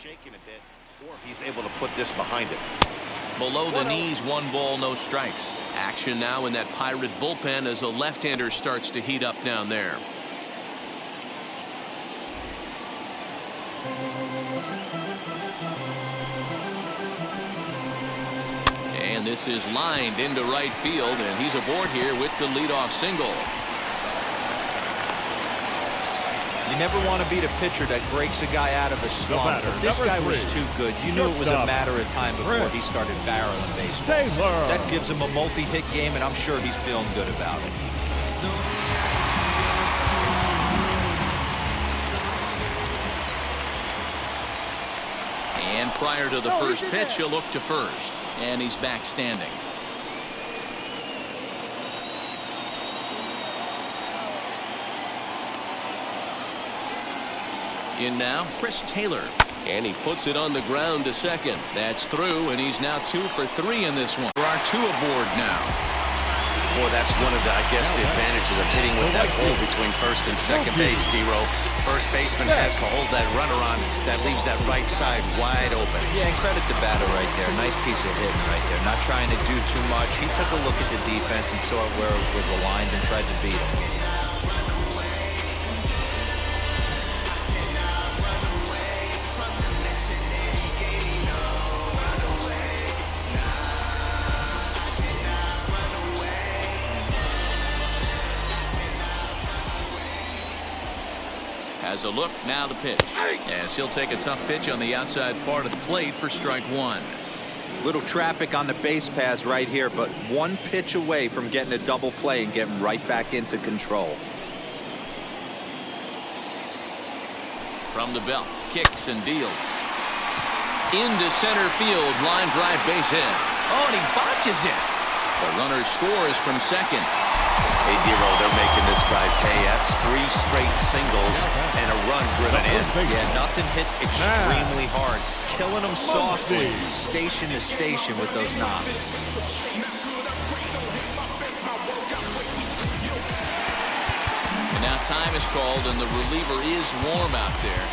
shaking a bit, or if he's able to put this behind him. Below the knees, 1 ball, no strikes. Action now in that Pirate bullpen as a left-hander starts to heat up down there. And this is lined into right field, and he's aboard here with the leadoff single. You never want to beat a pitcher that breaks a guy out of a slump. But this guy was too good. You knew it was a matter of time before he started barreling baseballs. That gives him a multi-hit game, and I'm sure he's feeling good about it. And prior to the first pitch, he'll look to first. And he's back standing. In now, Chris Taylor. And he puts it on the ground to second. That's through, and he's now 2 for 3 in this one. There are 2 aboard now. Boy, that's one of the, I guess, the advantages of hitting with that hole between first and second base, D-Row. First baseman has to hold that runner on. That leaves that right side wide open. Yeah, and credit the batter right there. Nice piece of hitting right there. Not trying to do too much. He took a look at the defense and saw where it was aligned and tried to beat him. As a look, now the pitch. As he'll take a tough pitch on the outside part of the plate for strike 1. Little traffic on the base paths right here, but 1 pitch away from getting a double play and getting right back into control. From the belt, kicks and deals. Into center field, line drive base hit. Oh, and he botches it. The runner scores from second. Hey, D-Row, they're making this guy pay. That's 3 straight singles and a run driven in. Yeah, nothing hit extremely hard. Killing them softly, station to station with those knocks. And now time is called, and the reliever is warm out there.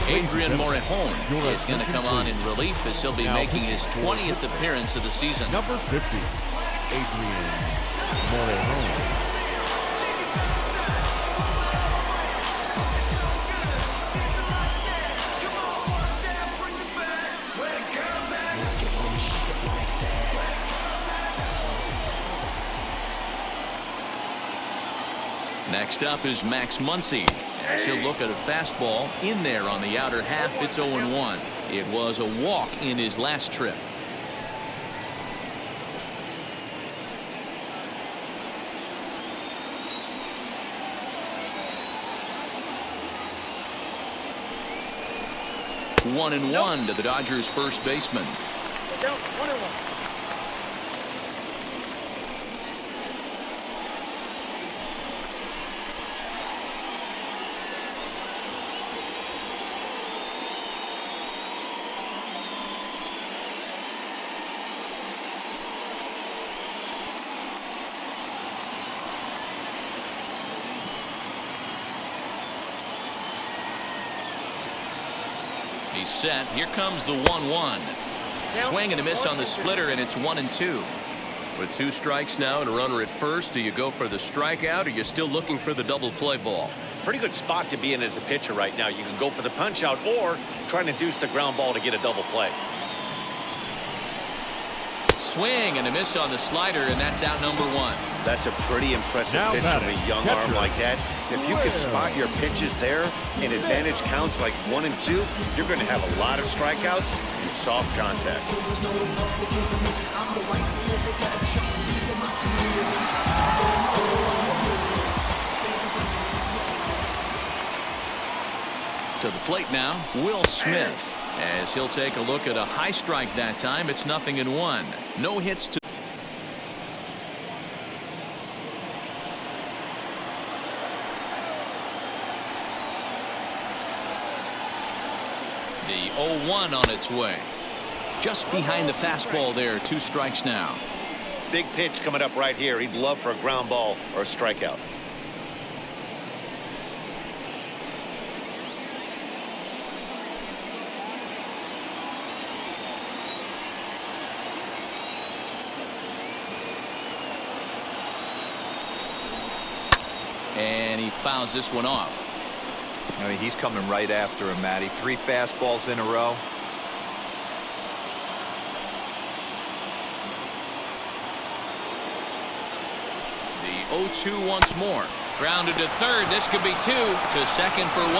Adrian Morejon is going to come on in relief as he'll be making his 20th appearance of the season. Number 50, Adrian Morejon. Next up is Max Muncy. As he'll look at a fastball in there on the outer half. It's 0-1. It was a walk in his last trip. Nope. 1-1 to the Dodgers' first baseman. 1-1. He's set. Here comes the 1-1. Swing and a miss on the splitter, and it's 1-2. With 2 strikes now and a runner at first, do you go for the strikeout, or you're still looking for the double play ball? Pretty good spot to be in as a pitcher right now. You can go for the punch out or try to induce the ground ball to get a double play. Swing and a miss on the slider, and that's out number 1. That's a pretty impressive pitch from a young arm like that. If you can spot your pitches there and advantage counts like 1 and 2, you're going to have a lot of strikeouts and soft contact. To the plate now, Will Smith. As he'll take a look at a high strike that time. It's 0-1. No hits to. The 0-1 on its way. Just behind the fastball there. 2 strikes now. Big pitch coming up right here. He'd love for a ground ball or a strikeout. And he fouls this one off. I mean, he's coming right after him, Matty. 3 fastballs in a row. The 0-2 once more. Grounded to third. This could be 2. To second for 1.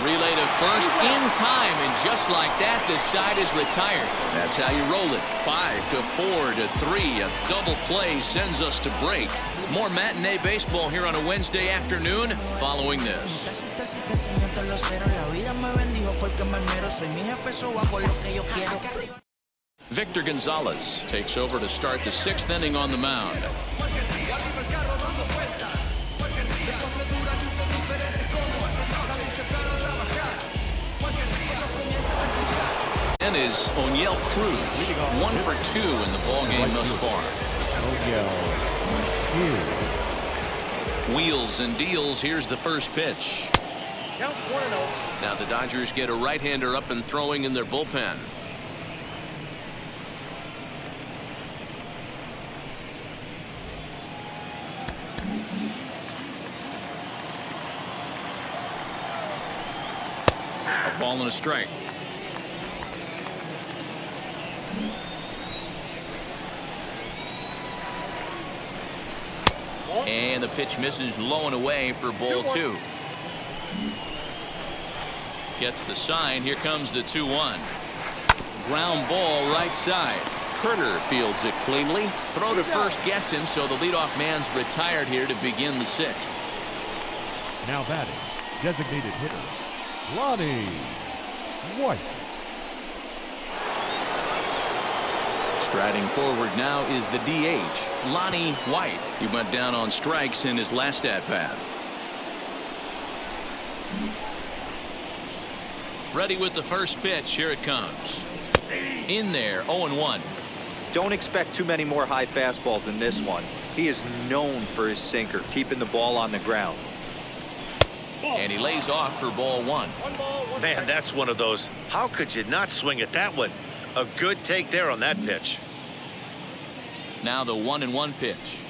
Relay to first in time. And just like that, this side is retired. That's how you roll it. 5 to 4 to 3. A double play sends us to break. More matinee baseball here on a Wednesday afternoon following this. Victor Gonzalez takes over to start the 6th inning on the mound. And is O'Neill Cruz. 1 for 2 in the ballgame thus far. Wheels and deals. Here's the first pitch. Count 1-0. Now the Dodgers get a right-hander up and throwing in their bullpen. A ball and a strike. And the pitch misses low and away for ball 2. Gets the sign. Here comes the 2-1. Ground ball right side. Turner fields it cleanly. Throw to first gets him, so the leadoff man's retired here to begin the 6th. Now batting, designated hitter, Lonnie White. Striding forward now is the DH, Lonnie White. He went down on strikes in his last at-bat. Ready with the first pitch. Here it comes. In there, 0-1. Don't expect too many more high fastballs in this one. He is known for his sinker, keeping the ball on the ground. And he lays off for ball 1. Man, that's one of those. How could you not swing at that one? A good take there on that pitch. Now the 1-1 pitch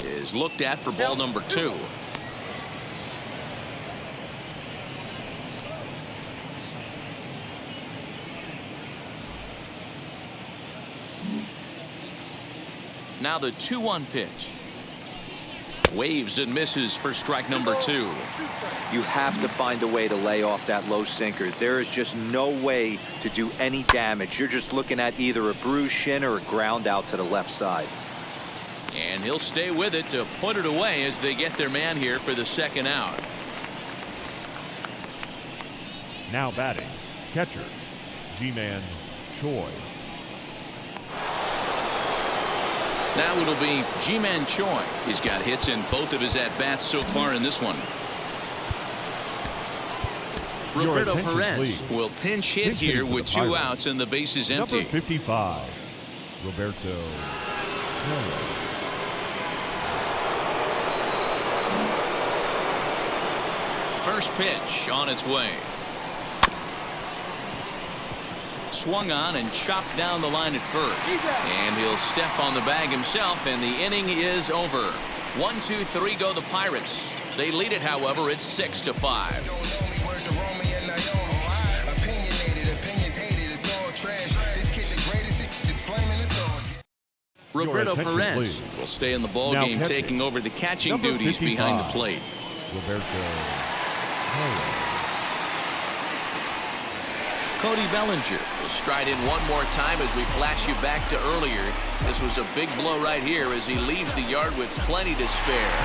is looked at for ball number 2. Now the 2-1 pitch. Waves and misses for strike number 2. You have to find a way to lay off that low sinker. There is just no way to do any damage. You're just looking at either a bruised shin or a ground out to the left side. And he'll stay with it to put it away as they get their man here for the 2nd out. Now batting, catcher, G-Man Choi. Now it'll be Ji-Man Choi. He's got hits in both of his at-bats so far in this one. Roberto Perez will pinch hit here with 2 outs and the bases empty. Number 55, Roberto Perez. First pitch on its way. Swung on and chopped down the line at first. And he'll step on the bag himself, and the inning is over. 1, 2, 3 go the Pirates. They lead it, however. It's 6-5. Roberto Perez will stay in the ball game, taking over the catching duties behind the plate. Roberto Perez. Cody Bellinger will stride in one more time as we flash you back to earlier. This was a big blow right here as he leaves the yard with plenty to spare.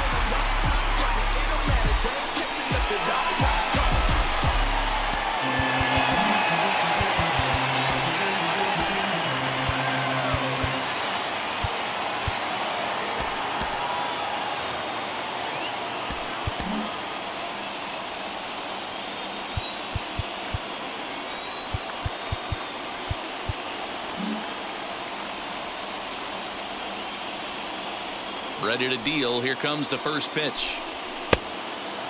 Ready to deal. Here comes the first pitch.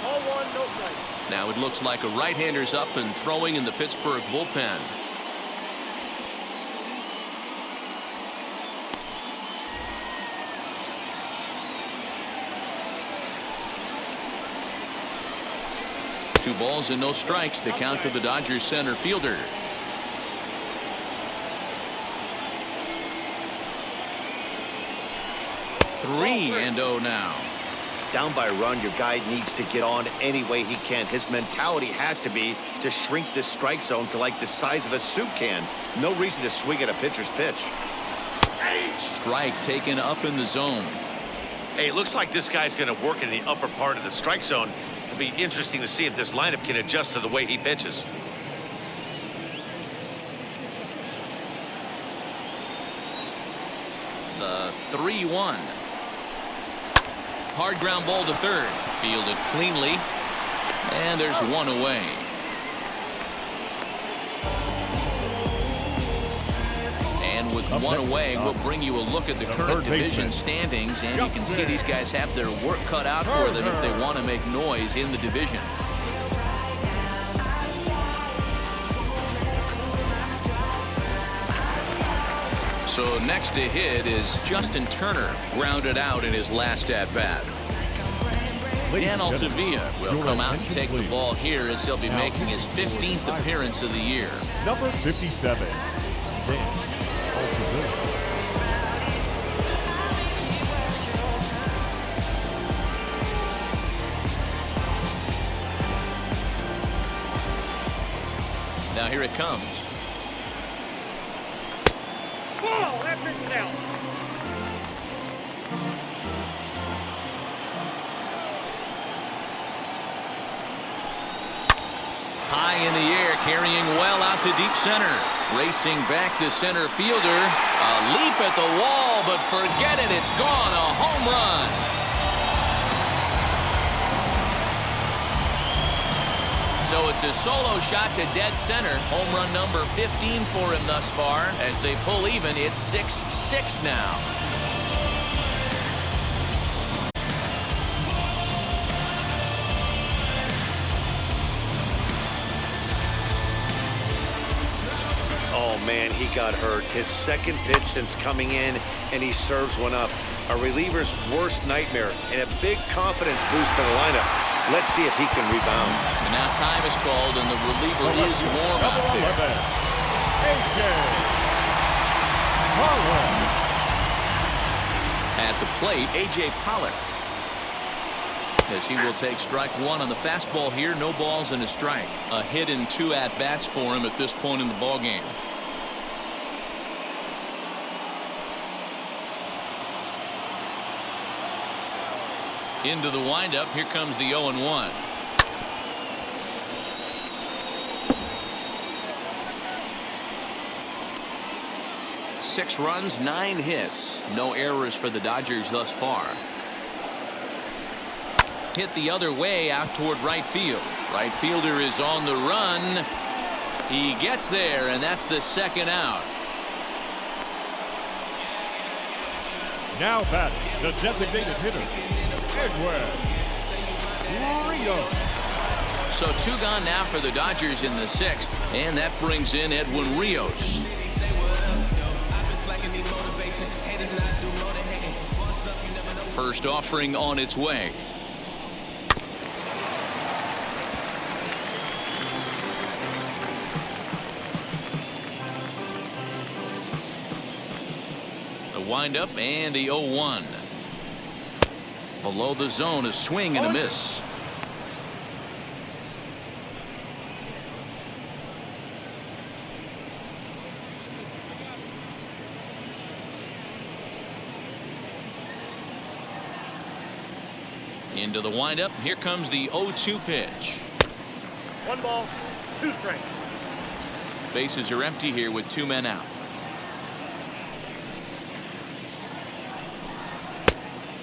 Ball 1, no strike. Now it looks like a right-hander's up and throwing in the Pittsburgh bullpen. 2 balls and no strikes. The count to the Dodgers center fielder. 3-0 now. Down by a run, your guy needs to get on any way he can. His mentality has to be to shrink this strike zone to like the size of a soup can. No reason to swing at a pitcher's pitch. Strike taken up in the zone. Hey, it looks like this guy's going to work in the upper part of the strike zone. It'll be interesting to see if this lineup can adjust to the way he pitches. The 3-1. Hard ground ball to third. Fielded cleanly. And there's 1 away. And with 1 away, we'll bring you a look at the current division standings. And you can see these guys have their work cut out for them if they want to make noise in the division. So next to hit is Justin Turner, grounded out in his last at-bat. Dan Altavilla will come out and take the ball here as he'll be making his 15th appearance of the year. Number 57, Dan Altavilla. Now here it comes. Ball, that pitch is out. High in the air, carrying well out to deep center. Racing back the center fielder. A leap at the wall, but forget it, it's gone. A home run. So it's a solo shot to dead center. Home run number 15 for him thus far. As they pull even, it's 6-6 now. Oh, man, he got hurt. His second pitch since coming in, and he serves one up. A reliever's worst nightmare and a big confidence boost to the lineup. Let's see if he can rebound. And now time is called, and the reliever is warm out there. At the plate, A.J. Pollard. As he will take strike 1 on the fastball here. No balls and a strike. A hit and 2 at-bats for him at this point in the ballgame. Into the windup. Here comes the 0-1. Six runs, 9 hits. No errors for the Dodgers thus far. Hit the other way out toward right field. Right fielder is on the run. He gets there, and that's the second out. Now batting, the designated hitter, Edwin Rios. So 2 gone now for the Dodgers in the 6th, and that brings in Edwin Rios. First offering on its way. The windup and the 0-1. Below the zone, a swing and a miss. Into the windup. Here comes the 0-2 pitch. 1 ball, 2 strikes. Bases are empty here with 2 men out.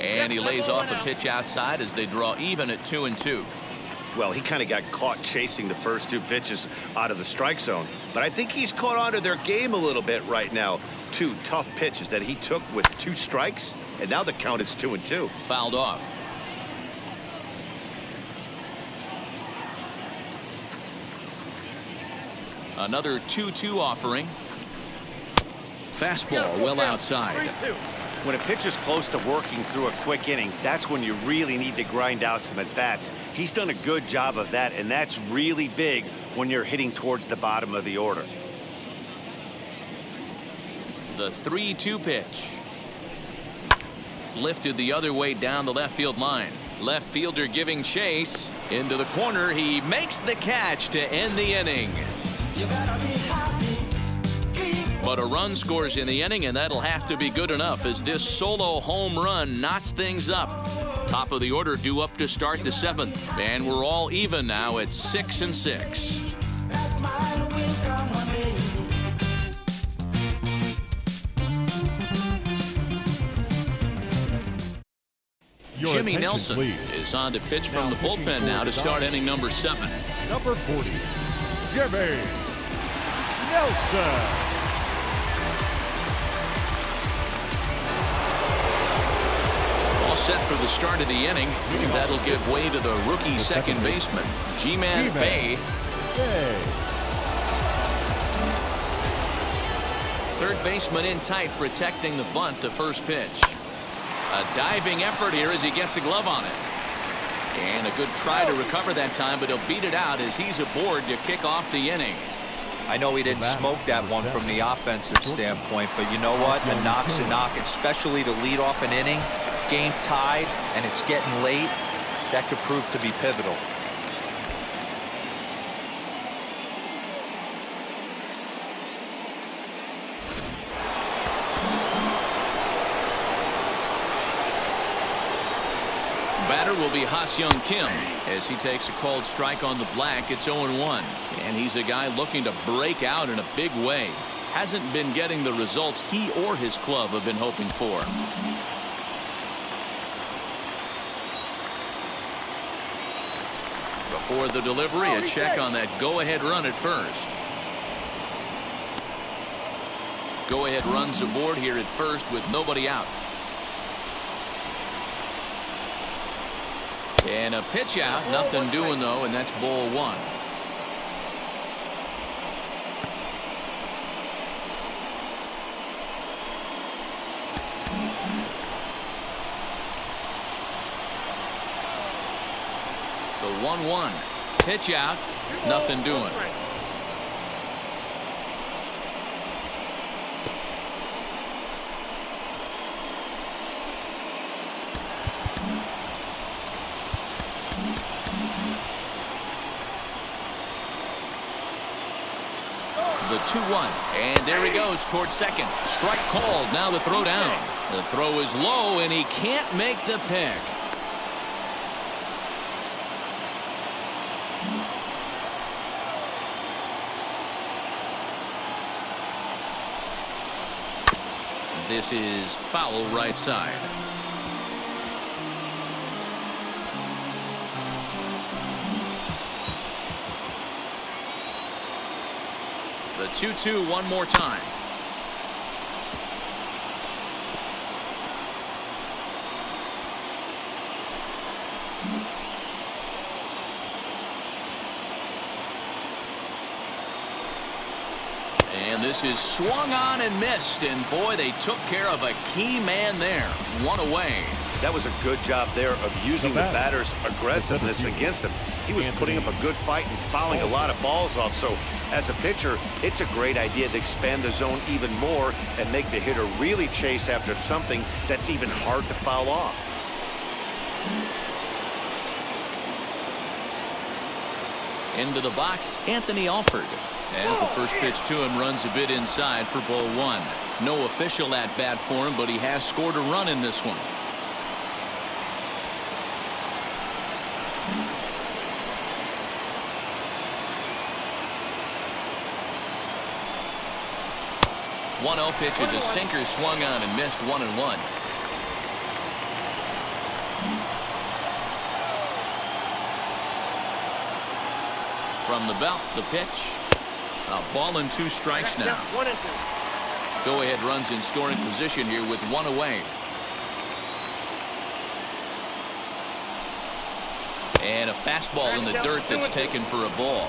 And he lays off a pitch outside as they draw even at 2-2. Well, he kind of got caught chasing the first 2 pitches out of the strike zone. But I think he's caught on to their game a little bit right now. 2 tough pitches that he took with 2 strikes, and now the count is 2-2. Fouled off. Another 2-2 offering. Fastball well outside. 3-2. When a pitcher's close to working through a quick inning, that's when you really need to grind out some at-bats. He's done a good job of that, and that's really big when you're hitting towards the bottom of the order. The 3-2 pitch. Lifted the other way down the left field line. Left fielder giving chase. Into the corner. He makes the catch to end the inning. But a run scores in the inning, and that'll have to be good enough as this solo home run knots things up. Top of the order due up to start the 7th. And we're all even now at 6-6. Jimmy Nelson is on to pitch from the bullpen now to start inning number 7. Number 40, Jimmy Nelson. All set for the start of the inning. And that'll give way to the rookie second baseman, G-Man Bay. Third baseman in tight, protecting the bunt, the first pitch. A diving effort here as he gets a glove on it. And a good try to recover that time, but he'll beat it out as he's aboard to kick off the inning. I know he didn't smoke that one from the offensive standpoint, but you know what? A knock's a knock, especially to lead off an inning. Game tied, and it's getting late. That could prove to be pivotal. Batter will be Ha-Seong Kim as he takes a called strike on the black. It's 0-1, and he's a guy looking to break out in a big way. Hasn't been getting the results he or his club have been hoping for. Before the delivery, a check on that go-ahead run at first. Go-ahead runs aboard here at first with nobody out. And a pitch out, nothing doing though, and that's ball 1. The 1-1 pitch out, nothing doing. The 2-1, and there he goes towards second. Strike called. Now the throw down. The throw is low, and he can't make the pick. This is foul right side. The 2-2 one more time. And this is swung on and missed, and boy, they took care of a key man there. One away. That was a good job there of using the batter's aggressiveness against him. He was putting up a good fight and fouling a lot of balls off. So as a pitcher, it's a great idea to expand the zone even more and make the hitter really chase after something that's even hard to foul off. Into the box, Anthony Alford. As the first pitch to him runs a bit inside for ball 1. No official at bat for him, but he has scored a run in this one. One 0 pitch is a sinker swung on and missed 1-1. From the belt, the pitch. A ball and 2 strikes now. 1 and 2. Go-ahead runs in scoring position here with 1 away. And a fastball in the dirt that's taken for a ball.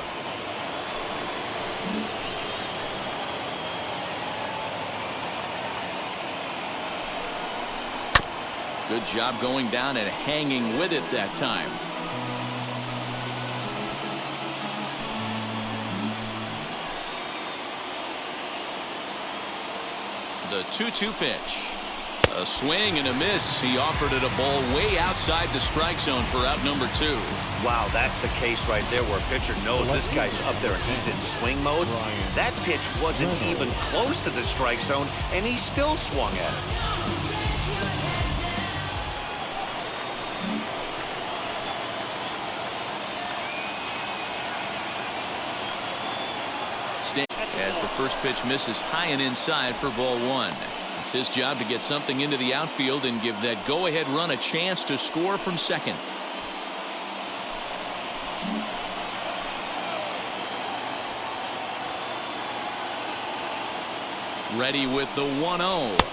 Good job going down and hanging with it that time. The 2-2 pitch. A swing and a miss. He offered it a ball way outside the strike zone for out number 2. Wow, that's the case right there where a pitcher knows this guy's up there and he's in swing mode. That pitch wasn't even close to the strike zone, and he still swung at it. As the first pitch misses high and inside for ball 1. It's his job to get something into the outfield and give that go-ahead run a chance to score from second. Ready with the 1-0.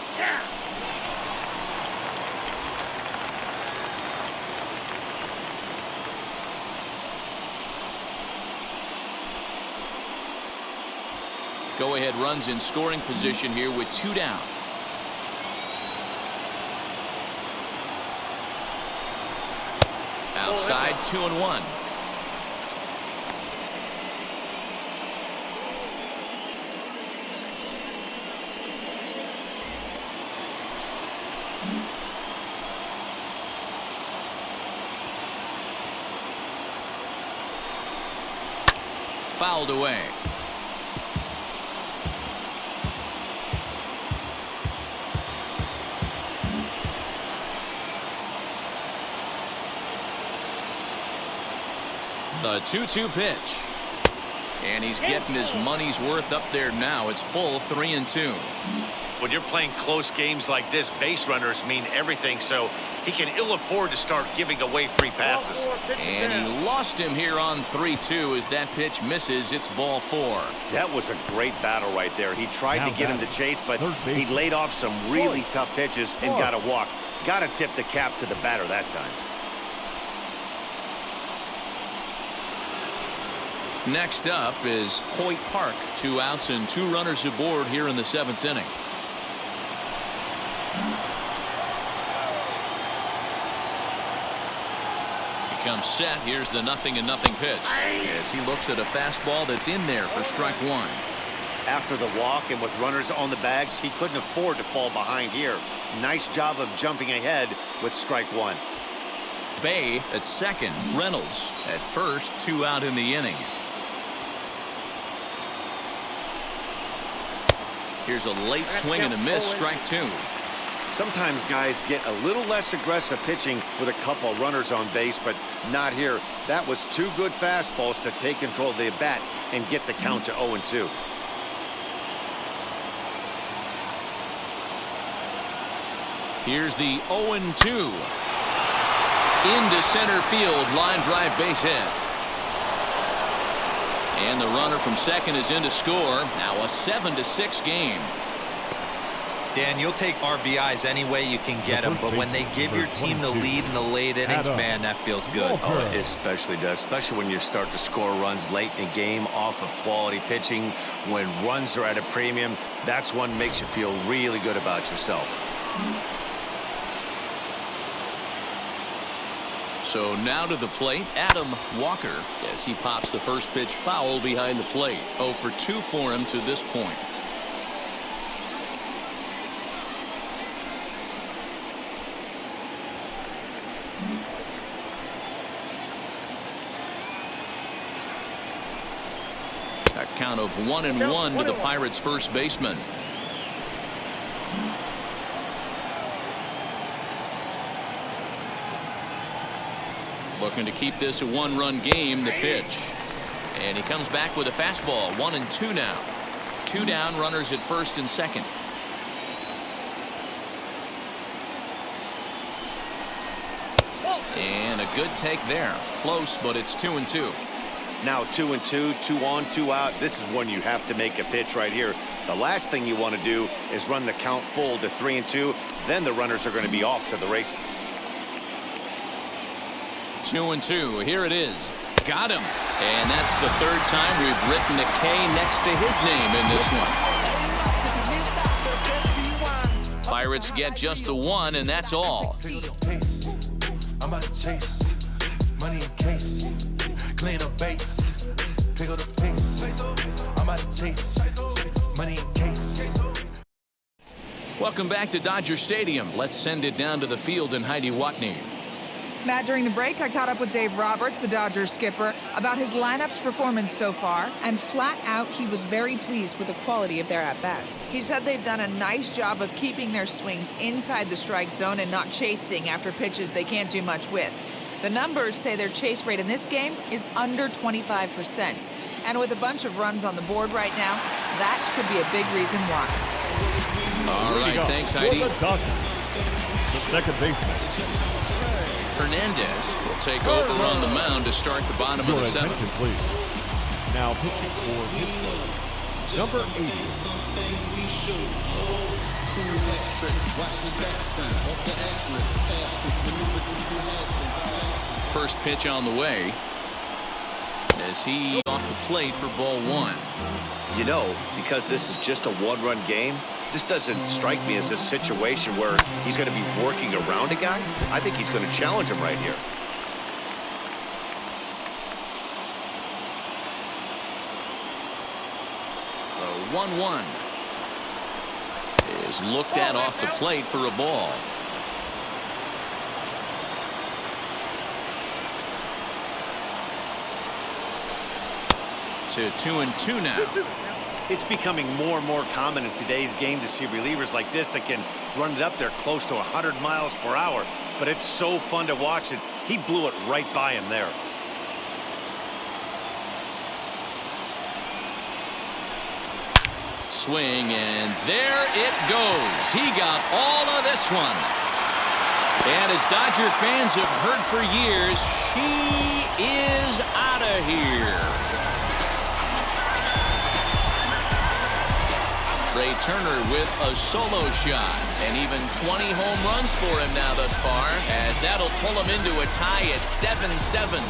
Go-ahead runs in scoring position here with 2 down. Outside, 2-1. Fouled away. The 2-2 pitch. And he's getting his money's worth up there now. It's full 3-2. When you're playing close games like this, base runners mean everything, so he can ill afford to start giving away free passes. And he lost him here on 3-2 as that pitch misses. It's ball 4. That was a great battle right there. He tried to get him to chase, but he laid off some really tough pitches and got a walk. Got to tip the cap to the batter that time. Next up is Hoyt Park. 2 outs and 2 runners aboard here in the 7th inning. He comes set. Here's the 0-0 pitch. As he looks at a fastball that's in there for strike 1. After the walk and with runners on the bags, he couldn't afford to fall behind here. Nice job of jumping ahead with strike 1. Bay at second. Reynolds at first. 2 out in the inning. Here's a late swing and a miss. Strike 2. Sometimes guys get a little less aggressive pitching with a couple runners on base, but not here. That was 2 good fastballs to take control of the bat and get the count to 0-2. Here's the 0-2. Into center field. Line drive, base hit. And the runner from second is in to score. Now a 7-6 game. Dan, you'll take RBIs any way you can get them, but when they give your team the lead in the late innings, man, that feels good. Oh, it especially does, especially when you start to score runs late in the game off of quality pitching. When runs are at a premium, that's one makes you feel really good about yourself. So now to the plate, Adam Walker, as he pops the first pitch foul behind the plate. 0 for 2 for him to this point. A count of 1-1 to the Pirates' first baseman. Looking to keep this a 1-run game. The pitch. And he comes back with a fastball. 1-2 now. 2 down, runners at first and second. And a good take there. Close, but it's 2-2. Now 2-2, 2 on, 2 out. This is when you have to make a pitch right here. The last thing you want to do is run the count full to 3-2. Then the runners are going to be off to the races. 2-2. Here it is. Got him. And that's the 3rd time we've written a K next to his name in this one. Pirates get just the one, and that's all. I'm about to chase money in case, clean up base, pick up the pace. I'm about to chase money in case. Welcome back to Dodger Stadium. Let's send it down to the field in Heidi Watney. Matt, during the break, I caught up with Dave Roberts, the Dodgers skipper, about his lineup's performance so far, and flat out, he was very pleased with the quality of their at-bats. He said they've done a nice job of keeping their swings inside the strike zone and not chasing after pitches they can't do much with. The numbers say their chase rate in this game is under 25%. And with a bunch of runs on the board right now, that could be a big reason why. All right, thanks, Heidi. The second baseman. Hernandez will take over on the mound to start the bottom of the seventh. Please. Now pitching for Pittsburgh, number 80. First pitch on the way as he off the plate for ball one. You know, because this is just a one-run game, this doesn't strike me as a situation where he's going to be working around a guy. I think he's going to challenge him right here. The 1-1 is looked at off the plate for a ball. To 2-2 now. It's becoming more and more common in today's game to see relievers like this that can run it up there close to 100 miles per hour. But it's so fun to watch it. He blew it right by him there. Swing, and there it goes. He got all of this one. And as Dodger fans have heard for years, she is out of here. Ray Turner with a solo shot, and even 20 home runs for him now thus far, as that'll pull him into a tie at 7-7.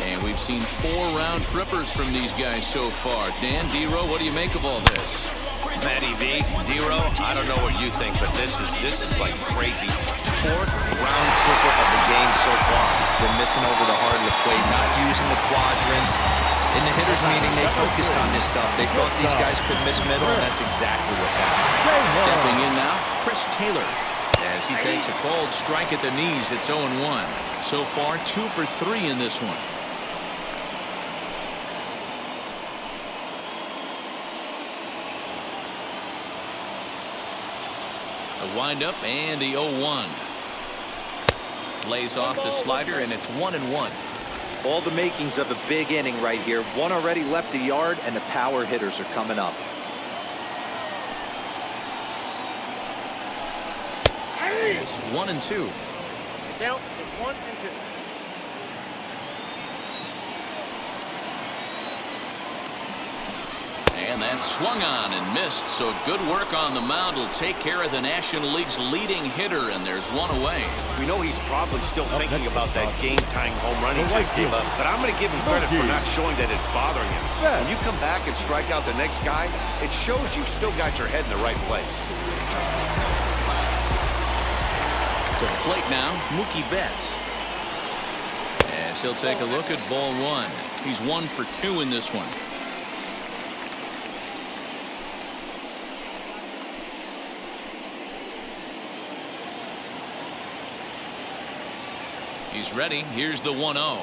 And we've seen 4 round trippers from these guys so far. Dan, D-Row, what do you make of all this? Matty V, D-Row, I don't know what you think, but this is like crazy. 4th round tripper of the game so far. They're missing over the heart of the plate, not using the quadrants. In the hitters meeting, they focused on this stuff. They thought these guys could miss middle, and that's exactly what's happening. Stepping in now, Chris Taylor. As he takes a cold strike at the knees, it's 0-1. So far, 2 for 3 in this one. A windup and the 0-1. Lays off the slider, and it's 1-1. All the makings of a big inning right here. One already left the yard, and the power hitters are coming up. It's 1-2. Count is 1-2. And that's swung on and missed, so good work on the mound will take care of the National League's leading hitter, and there's one away. We know he's probably still thinking about that game-tying home run he just gave up, but I'm going to give him credit for not showing that it's bothering him. When you come back and strike out the next guy, it shows you've still got your head in the right place. To the plate now, Mookie Betts. As he'll take a look at ball one. He's 1 for 2 in this one. He's ready. Here's the 1-0.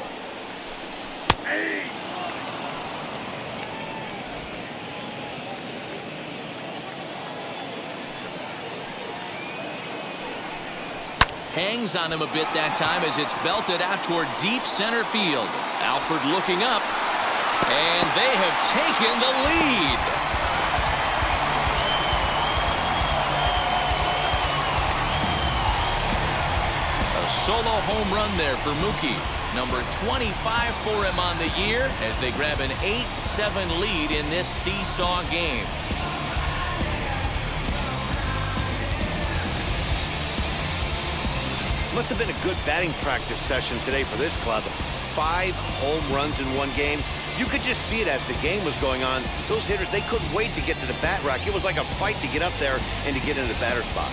Hangs on him a bit that time as it's belted out toward deep center field. Alford looking up, and they have taken the lead. Solo home run there for Mookie. Number 25 for him on the year as they grab an 8-7 lead in this seesaw game. Must have been a good batting practice session today for this club. 5 home runs in one game. You could just see it as the game was going on. Those hitters, they couldn't wait to get to the bat rack. It was like a fight to get up there and to get into the batter's box.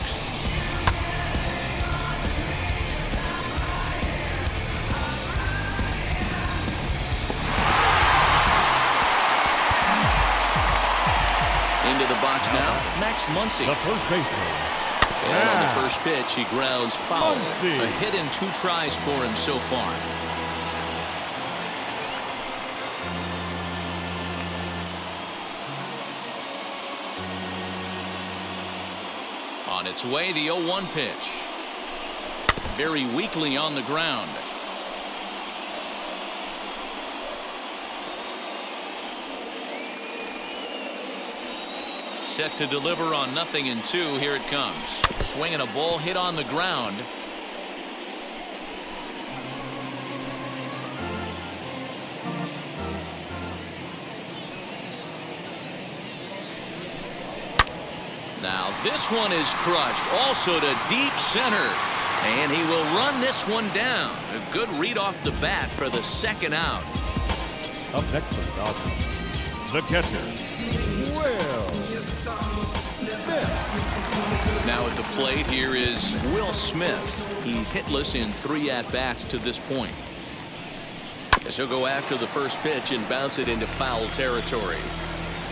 Into the box now, Max Muncy. The first baseman. And on the first pitch, he grounds foul. Muncy. A hit in 2 tries for him so far. On its way, the 0-1 pitch. Very weakly on the ground. Set to deliver on 0-2. Here it comes. Swinging a ball hit on the ground. Now this one is crushed. Also to deep center. And he will run this one down. A good read off the bat for the second out. Up next for the Dodgers, the catcher, Will Smith. Now at the plate, here is Will Smith. He's hitless in 3 at-bats to this point. As he'll go after the first pitch and bounce it into foul territory.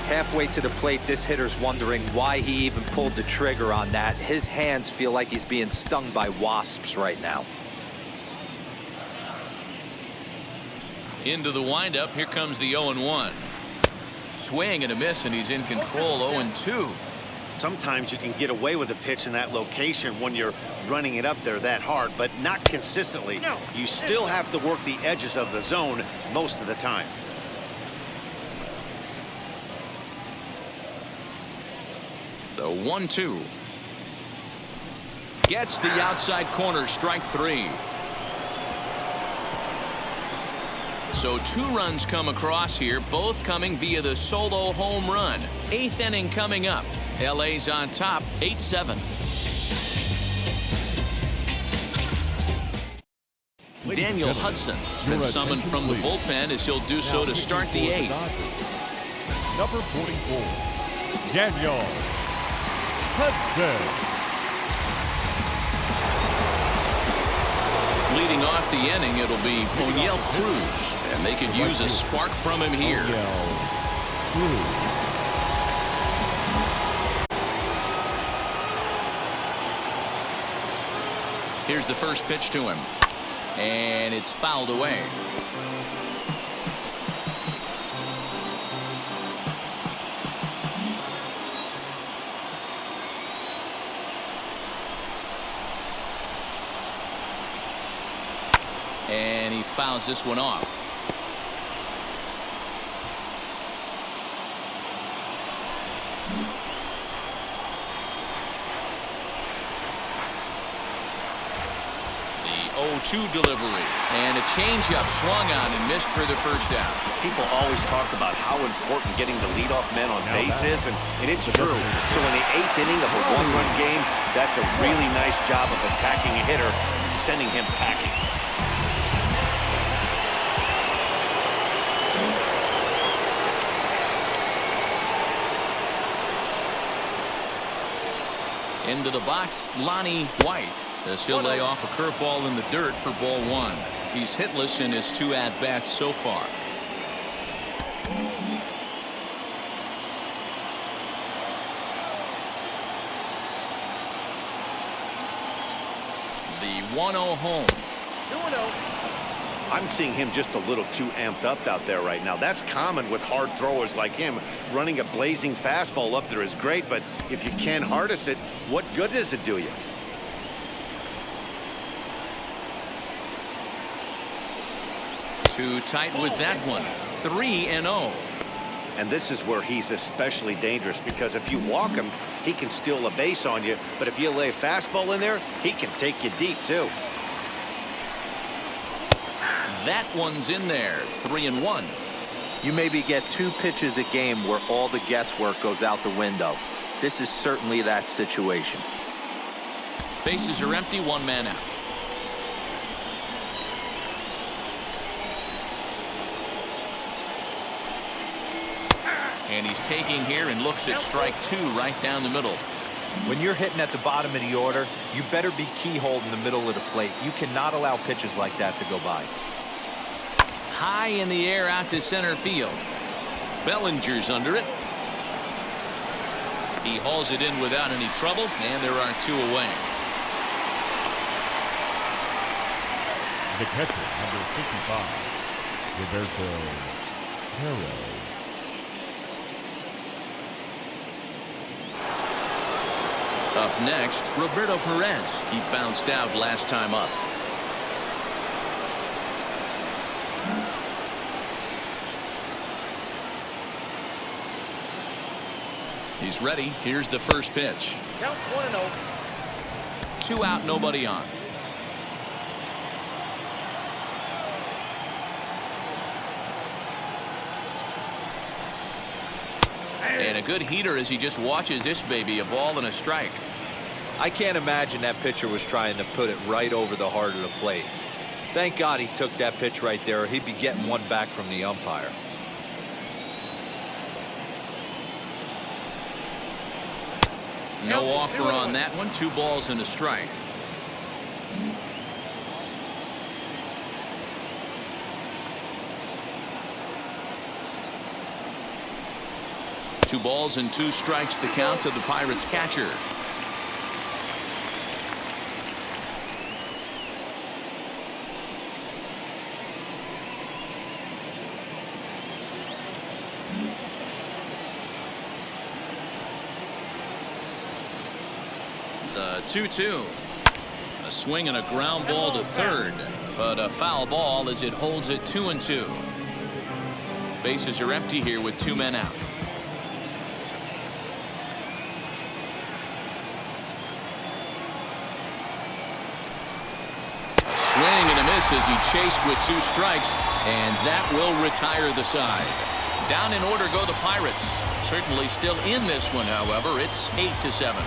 Halfway to the plate, this hitter's wondering why he even pulled the trigger on that. His hands feel like he's being stung by wasps right now. Into the windup, here comes the 0-1. Swing and a miss, and he's in control. 0-2. Sometimes you can get away with a pitch in that location when you're running it up there that hard, but not consistently. You still have to work the edges of the zone most of the time. The 1-2. Gets the outside corner, strike 3. So 2 runs come across here, both coming via the solo home run. 8th inning coming up. LA's on top, 8-7. Daniel Hudson has been summoned from the bullpen as he'll do so to start the 8th. Number 44, Daniel Hudson. Leading off the inning, it'll be O'Neill Cruz, and they could use a spark from him here. Here's the first pitch to him, and it's fouled away. And he fouls this one off. The 0-2 delivery. And a changeup swung on and missed for the first out. People always talk about how important getting the leadoff man on base is, and it's true. So in the 8th inning of a 1-run game, that's a really nice job of attacking a hitter and sending him packing. Into the box, Lonnie White, as he'll lay off a curveball in the dirt for ball 1. He's hitless in his 2 at-bats so far. The 1-0 home. 2-0. I'm seeing him just a little too amped up out there right now. That's common with hard throwers like him. Running a blazing fastball up there is great, but if you can't harness it, what good does it do you? Too tight with that one. 3-0. And this is where he's especially dangerous, because if you walk him, he can steal a base on you. But if you lay a fastball in there, he can take you deep, too. That one's in there. 3-1. You maybe get 2 pitches a game where all the guesswork goes out the window. This is certainly that situation. Bases are empty, 1 man out. And he's taking here and looks at strike 2 right down the middle. When you're hitting at the bottom of the order, you better be keyhole in the middle of the plate. You cannot allow pitches like that to go by. High in the air out to center field. Bellinger's under it. He hauls it in without any trouble, and there are 2 away. The catcher, number 55, Roberto Perez. Up next, Roberto Perez. He bounced out last time up. He's ready. Here's the first pitch. Count 1-0. 2 out, nobody on. And a good heater as he just watches this baby, a ball and a strike. I can't imagine that pitcher was trying to put it right over the heart of the plate. Thank God he took that pitch right there, or he'd be getting one back from the umpire. No offer on that one. 2 balls and a strike. Two balls and 2 strikes the count to the Pirates catcher. The 2-2. A swing and a ground ball to third, but a foul ball as it holds it 2-2. Bases are empty here with 2 men out. Swing and a miss as he chased with 2 strikes, and that will retire the side. Down in order go the Pirates. Certainly still in this one, however. It's 8-7.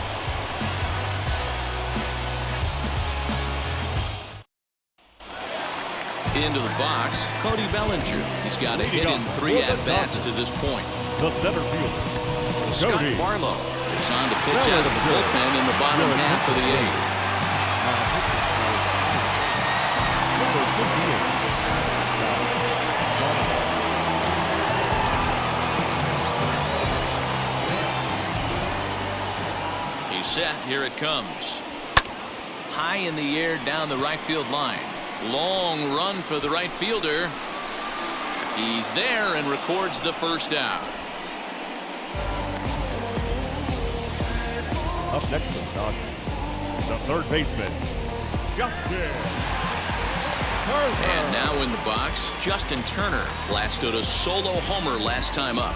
Into the box, Cody Bellinger. He's got a hit in 3 at-bats to this point. The center fielder, Scott Cody Barlow is on to pitch out of the bullpen in the bottom half of the 8th. He's set. Here it comes. High in the air down the right field line. Long run for the right fielder. He's there and records the first out. Up next for the Dodgers, the third baseman, Justin Turner. And now in the box, Justin Turner blasted a solo homer last time up.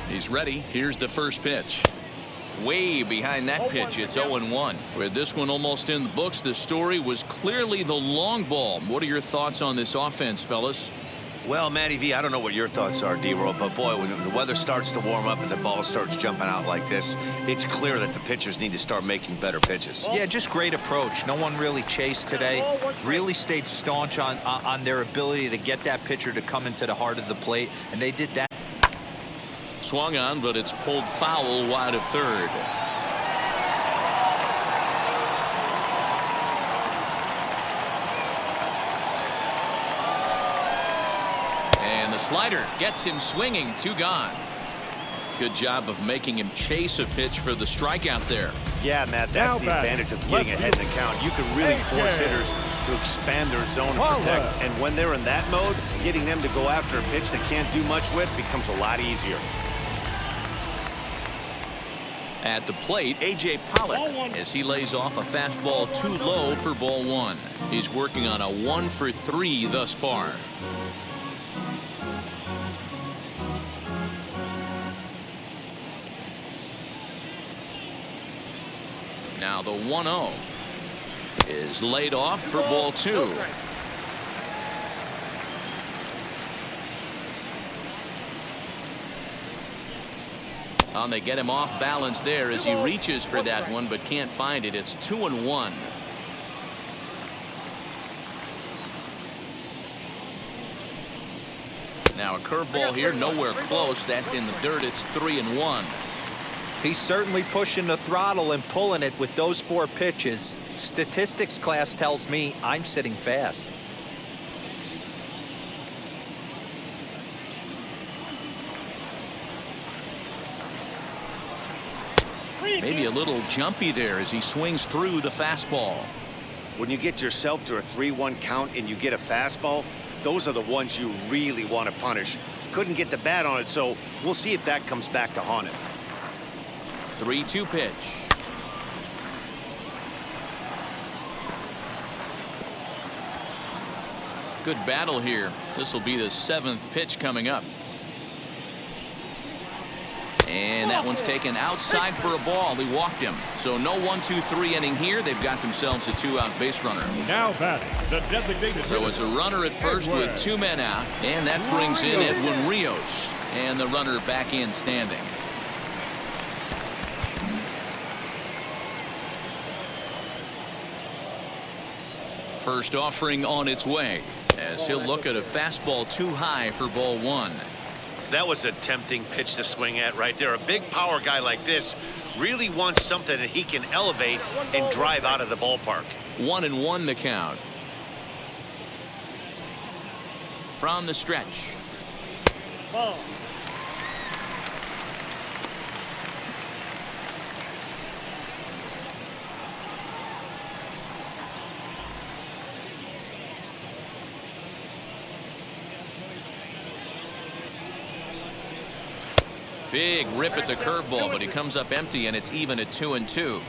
He's ready. Here's the first pitch. Way behind that pitch, it's 0-1. With this one almost in the books, the story was clearly the long ball. What are your thoughts on this offense, fellas? Well, Matty V, I don't know what your thoughts are, D-Roll, but boy, when the weather starts to warm up and the ball starts jumping out like this, it's clear that the pitchers need to start making better pitches. Yeah, just great approach. No one really chased today. Really stayed staunch on their ability to get that pitcher to come into the heart of the plate, and they did that. Swung on, but it's pulled foul wide of third. And the slider gets him swinging. 2 gone. Good job of making him chase a pitch for the strikeout there. Yeah, Matt, that's the advantage of getting ahead in the count. You can really force hitters to expand their zone and protect. And when they're in that mode, getting them to go after a pitch they can't do much with becomes a lot easier. At the plate, A.J. Pollock as he lays off a fastball too low for ball 1. He's working on a 1 for 3 thus far. Now the 1-0 is laid off for ball 2. They get him off balance there as he reaches for that one but can't find it. It's 2-1. Now a curveball here, nowhere close. That's in the dirt. It's 3-1. He's certainly pushing the throttle and pulling it with those 4 pitches. Statistics class tells me I'm sitting fast. Maybe a little jumpy there as he swings through the fastball. When you get yourself to a 3-1 count and you get a fastball, those are the ones you really want to punish. Couldn't get the bat on it, so we'll see if that comes back to haunt him. 3-2 pitch. Good battle here. This will be the 7th pitch coming up. And that one's taken outside for a ball. He walked him. So no 1-2-3 inning here. They've got themselves a 2-out base runner. Now batting, the designated So it's a runner at first with 2 men out. And that brings in Edwin Rios. And the runner back in standing. First offering on its way as he'll look at a fastball too high for ball 1. That was a tempting pitch to swing at right there. A big power guy like this really wants something that he can elevate and drive out of the ballpark. 1-1 the count. From the stretch. Ball. Big rip at the curveball, but he comes up empty, and it's even at 2-2.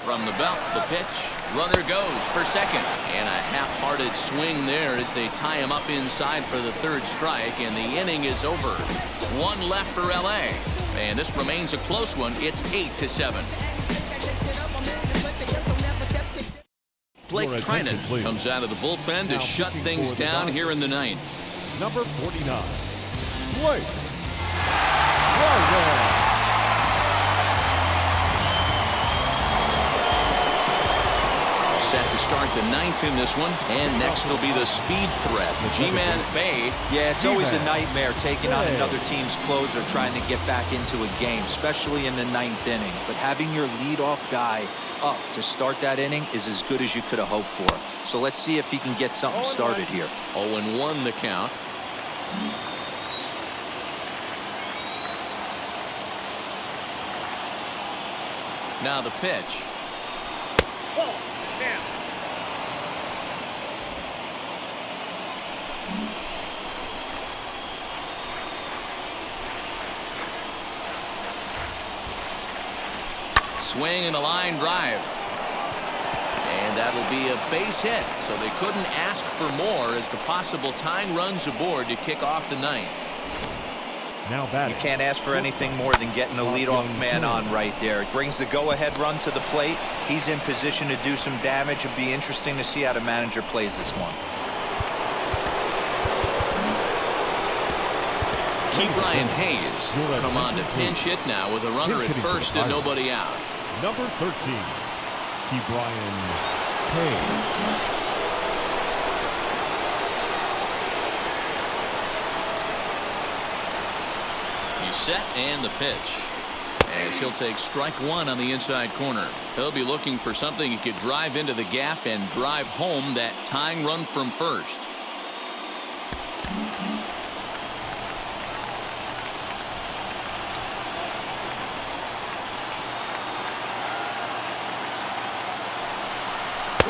From the belt, the pitch. Runner goes for second. And a half-hearted swing there as they tie him up inside for the 3rd strike, and the inning is over. 1 left for L.A. And this remains a close one. It's 8-7. Blake Trinan comes out of the bullpen to shut things down here in the 9th. Number 49, Blake Trinan. Set to start the 9th in this one, and next will be the speed threat. G-Man Bay. Yeah, it's always a nightmare taking on another team's closer trying to get back into a game, especially in the 9th inning. But having your leadoff guy up to start that inning is as good as you could have hoped for. So let's see if he can get something started here. 0-1 the count. Now the pitch. Ball. Down. Swing and a line drive. And that'll be a base hit. So they couldn't ask for more as the possible tying runs aboard to kick off the 9th. Now batting. You can't ask for anything more than getting a leadoff man on right there. It brings the go-ahead run to the plate. He's in position to do some damage. It'll be interesting to see how the manager plays this one. Brian Hayes come on to pinch hit now with a runner at first and nobody out. Number 13, Brian Hayes. He's set and the pitch. As he'll take strike 1 on the inside corner. He'll be looking for something he could drive into the gap and drive home that tying run from first.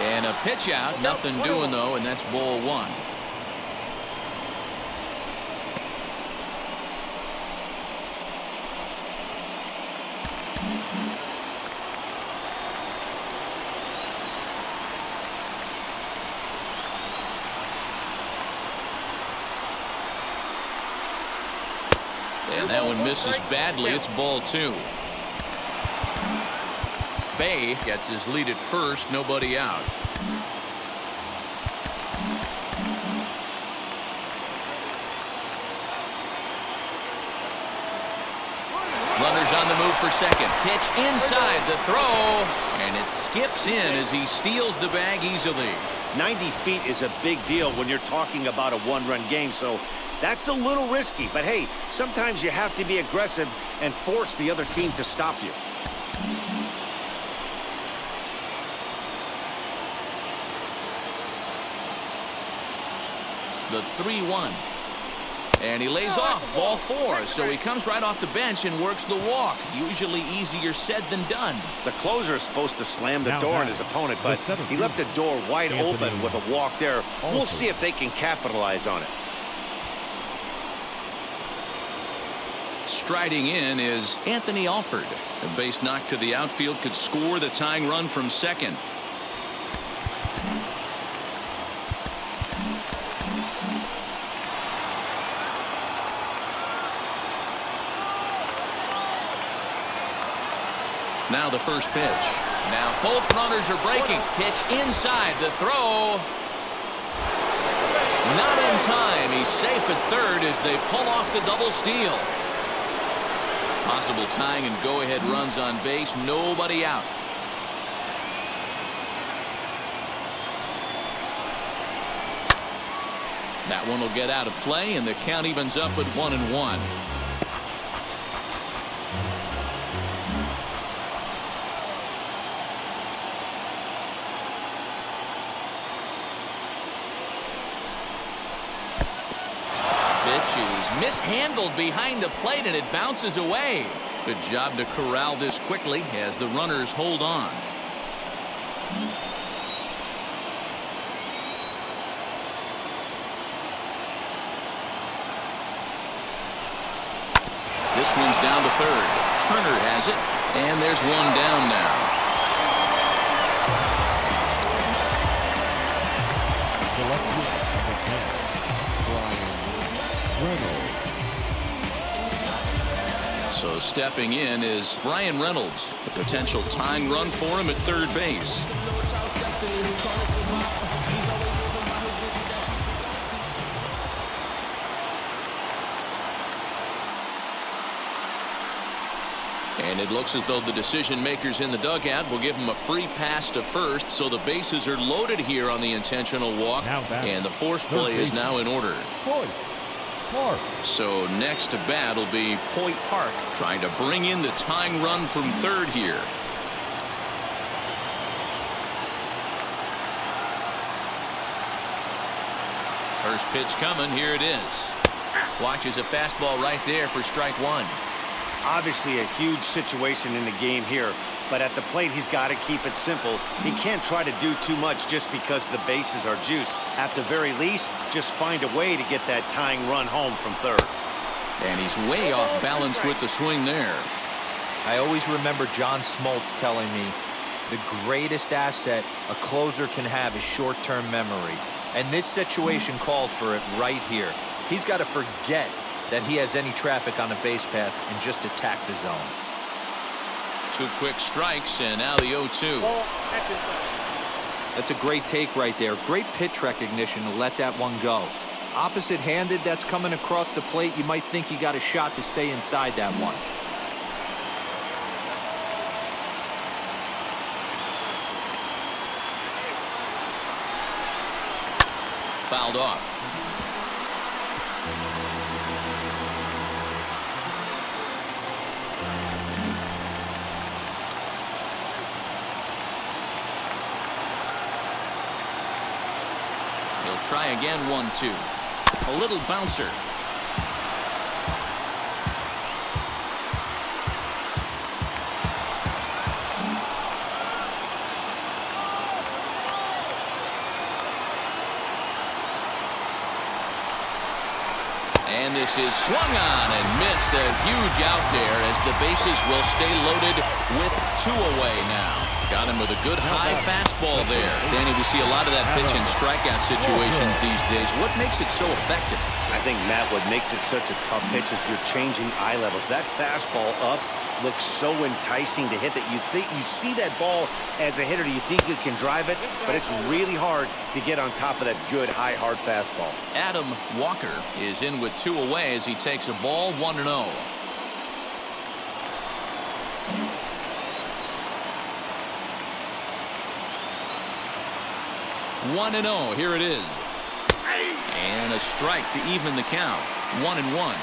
And a pitch out, nothing doing though, and that's ball 1. And that one misses badly. It's ball 2. Bay gets his lead at first, nobody out. Runners on the move for second. Pitch inside the throw, and it skips in as he steals the bag easily. 90 feet is a big deal when you're talking about a one-run game, so that's a little risky. But hey, sometimes you have to be aggressive and force the other team to stop you. The 3-1. And he lays off ball 4, so he comes right off the bench and works the walk. Usually easier said than done. The closer is supposed to slam the door on his opponent, but he left the door wide open with a walk there. We'll see if they can capitalize on it. Striding in is Anthony Alford. A base knock to the outfield could score the tying run from second. Now the first pitch. Now both runners are breaking. Pitch inside the throw. Not in time. He's safe at third as they pull off the double steal. Possible tying and go-ahead runs on base. Nobody out. That one will get out of play, and the count evens up at 1-1. Mishandled behind the plate, and it bounces away. Good job to corral this quickly as the runners hold on. This one's down to third. Turner has it, and there's one down now. So stepping in is Brian Reynolds, a potential tying run for him at third base. And it looks as though the decision makers in the dugout will give him a free pass to first, so the bases are loaded here on the intentional walk, and the force play is now in order. So next to bat will be Hoyt Park, trying to bring in the tying run from third here. First pitch coming. Here it is. Watches a fastball right there for strike one. Obviously a huge situation in the game here, but at the plate he's got to keep it simple. He can't try to do too much just because the bases are juiced. At the very least, just find a way to get that tying run home from third. And he's way off balance with the swing there. I always remember John Smoltz telling me the greatest asset a closer can have is short-term memory. And this situation calls for it right here. He's got to forget that he has any traffic on a base pass and just attack the zone. 2 quick strikes, and now the 0-2. That's a great take right there. Great pitch recognition to let that one go. Opposite-handed, that's coming across the plate. You might think you got a shot to stay inside that one. Fouled off. Try again, 1-2. A little bouncer. And this is swung on and missed. A huge out there as the bases will stay loaded with 2 away now. Got him with a good high fastball there. Danny, we see a lot of that pitch in strikeout situations these days. What makes it so effective? I think, Matt, what makes it such a tough pitch is you're changing eye levels. That fastball up looks so enticing to hit that you think you see that ball as a hitter, you think you can drive it, but it's really hard to get on top of that good high hard fastball. Adam Walker is in with 2 away as he takes a ball 1-0. 1-0. Here it is. And a strike to even the count. 1-1.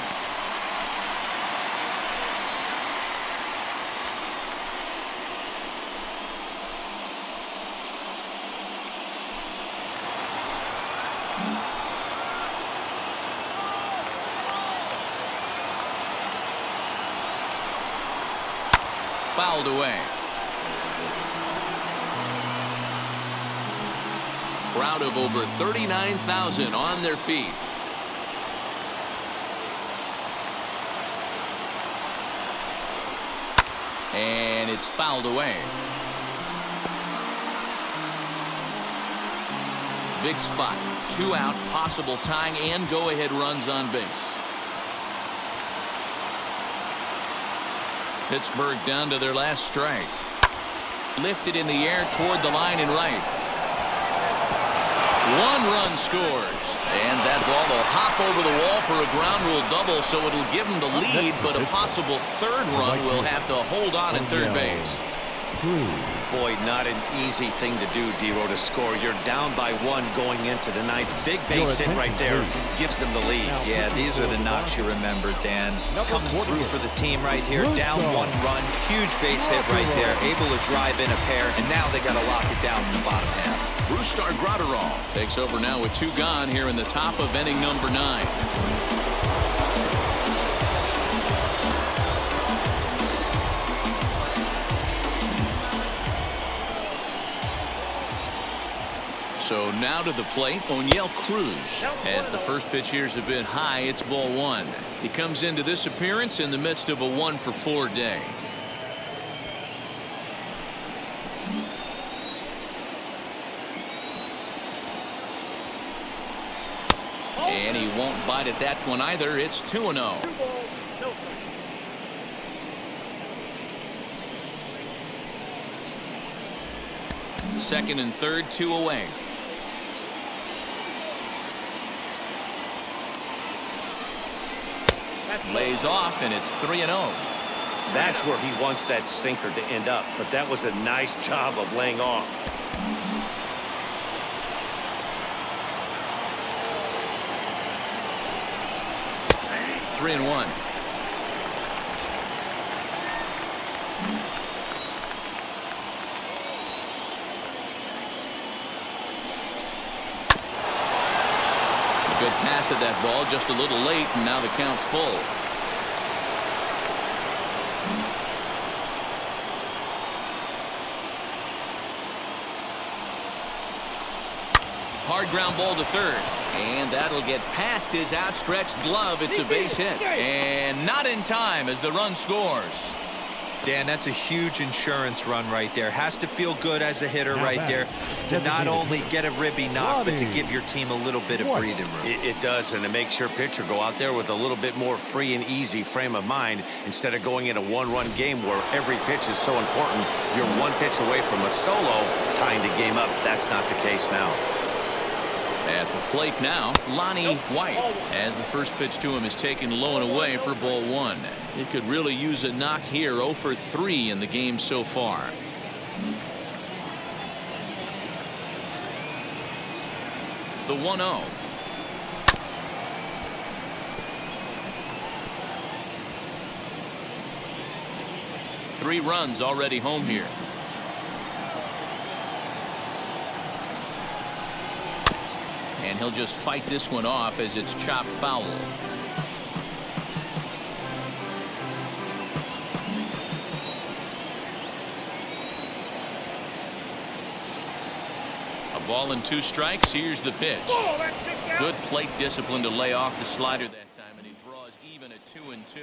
Fouled away. Crowd of over 39,000 on their feet. And it's fouled away. Big spot. 2 out, possible tying and go-ahead runs on base. Pittsburgh down to their last strike. Lifted in the air toward the line and right. 1 run scores. And that ball will hop over the wall for a ground rule double, so it'll give them the lead, but a possible 3rd run will have to hold on at third base. Boy, not an easy thing to do, D-Row, to score. You're down by 1 going into the 9th. Big base hit right there gives them the lead. Yeah, these are the knocks you remember, Dan. Coming through for the team right here. Down 1 run. Huge base hit right there. Able to drive in a pair, and now they got to lock it down in the bottom half. Brustar Graterol takes over now with 2 gone here in the top of inning number 9. So now to the plate, O'Neill Cruz. As the first pitch here is a bit high, it's ball 1. He comes into this appearance in the midst of a 1-for-4 day. And he won't bite at that one either. It's 2-0. Second and third, 2 away. Lays off, and it's 3-0. That's where he wants that sinker to end up, but that was a nice job of laying off. Three and 1. Good pass at that ball, just a little late, and now the count's full. Hard ground ball to third, and that'll get past his outstretched glove. It's a base hit, and not in time as the run scores. Dan, that's a huge insurance run right there. Has to feel good as a hitter right there to not only get a ribby knock, but to give your team a little bit of breathing room. It does, and it makes your pitcher go out there with a little bit more free and easy frame of mind instead of going in a 1-run game where every pitch is so important. You're 1 pitch away from a solo tying the game up. That's not the case now. At the plate now, Lonnie White, as the first pitch to him is taken low and away for ball 1. He could really use a knock here. 0 for 3 in the game so far. The 1-0. Three runs already home here. And he'll just fight this one off as it's chopped foul. A ball and 2 strikes. Here's the pitch. Good plate discipline to lay off the slider that time, and he draws even at 2-2.